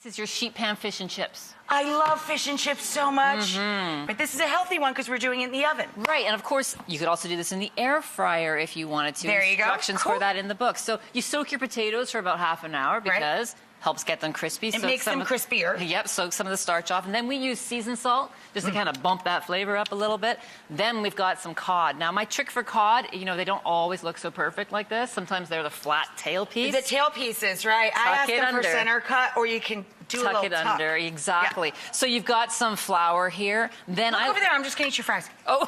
This is your sheet pan fish and chips. I love fish and chips so much, but this is a healthy one because we're doing it in the oven. Right, and of course, you could also do this in the air fryer if you wanted to. There you go. Instructions Cool. for that in the book. So you soak your potatoes for about half an hour because helps get them crispy. It makes them crispier. Yep, soak some of the starch off. And then we use seasoned salt just to kind of bump that flavor up a little bit. Then we've got some cod. Now, my trick for cod, you know, they don't always look so perfect like this. Sometimes they're the flat tail piece. The tail pieces, right. I ask them for center cut, or you can do a little tuck. Tuck it under, exactly. Yeah. So you've got some flour here. Then Look over there, I'm just gonna eat your fries. Oh,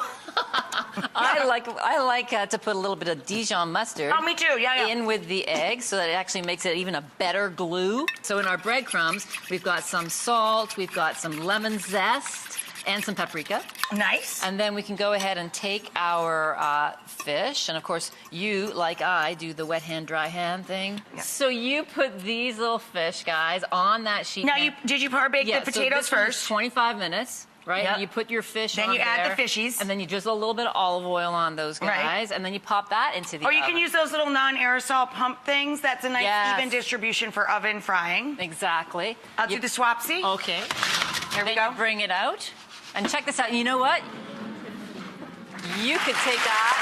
I like to put a little bit of Dijon mustard. Oh, me too, yeah. In with the egg, so that it actually makes it even a better glue. So in our breadcrumbs, we've got some salt, we've got some lemon zest, and some paprika. Nice. And then we can go ahead and take our fish, and of course, you, like I, do the wet hand, dry hand thing. Yeah. So you put these little fish, guys, on that sheet Now, pan. did you par-bake the potatoes first? 25 minutes. Right, yep. And you put your fish then on you add the fishies. And then you drizzle a little bit of olive oil on those guys, and then you pop that into the oven. Or you can use those little non-aerosol pump things. That's a nice even distribution for oven frying. Exactly. I'll do the swapsy. Okay. There we then go. You bring it out. And check this out. You know what? You could take that.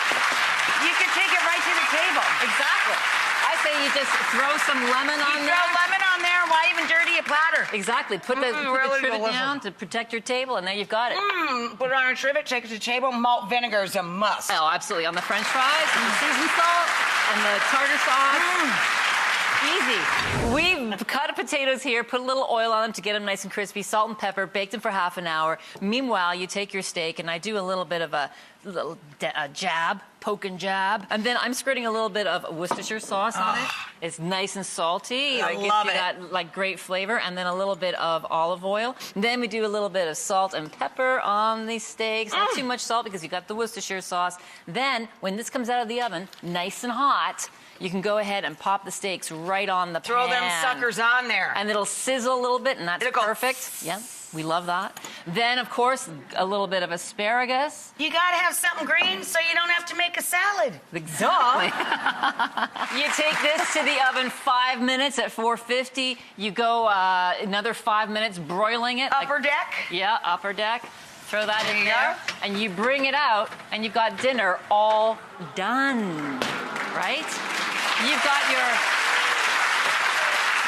You could take it right to the table. Exactly. I say you just throw some lemon on there. Throw lemon on there. Why even dirty a platter? Exactly. Put the trivet down to protect your table, and there you've got it. Put it on a trivet, take it to the table. Malt vinegar is a must. Oh, absolutely. On the French fries, and the seasoned salt, and the tartar sauce. Easy. We've cut potatoes here, put a little oil on them to get them nice and crispy, salt and pepper, baked them for half an hour. Meanwhile, you take your steak, and I do a little bit of a jab, poke and jab. And then I'm squirting a little bit of Worcestershire sauce on it. It's nice and salty. I it love gives you it. that like great flavor. And then a little bit of olive oil. And then we do a little bit of salt and pepper on these steaks. Not too much salt because you got the Worcestershire sauce. Then, when this comes out of the oven, nice and hot, you can go ahead and pop the steaks right on the pan. Throw them suckers on there. And it'll sizzle a little bit, and that's perfect. Yeah, we love that. Then, of course, a little bit of asparagus. You gotta have something green so you don't have to make a salad. Exactly. You take this to the oven 5 minutes at 450. You go another 5 minutes broiling it. Upper deck? Yeah, upper deck. Throw that in there. And you bring it out, and you've got dinner all done, right? You've got your...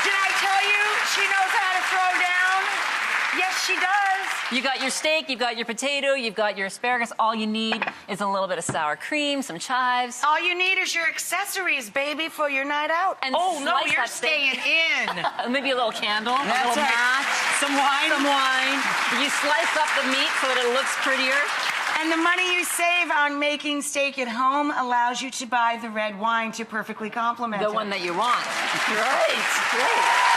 Did I tell you she knows how to throw down? Yes, she does. You got your steak, you've got your potato, you've got your asparagus. All you need is a little bit of sour cream, some chives. All you need is your accessories, baby, for your night out. And oh, no, you're steak. staying in. Maybe a little candle, That's a little match. Some wine. Some wine. You slice up the meat so that it looks prettier. And the money you save on making steak at home allows you to buy the red wine to perfectly complement it. The one that you want. Great.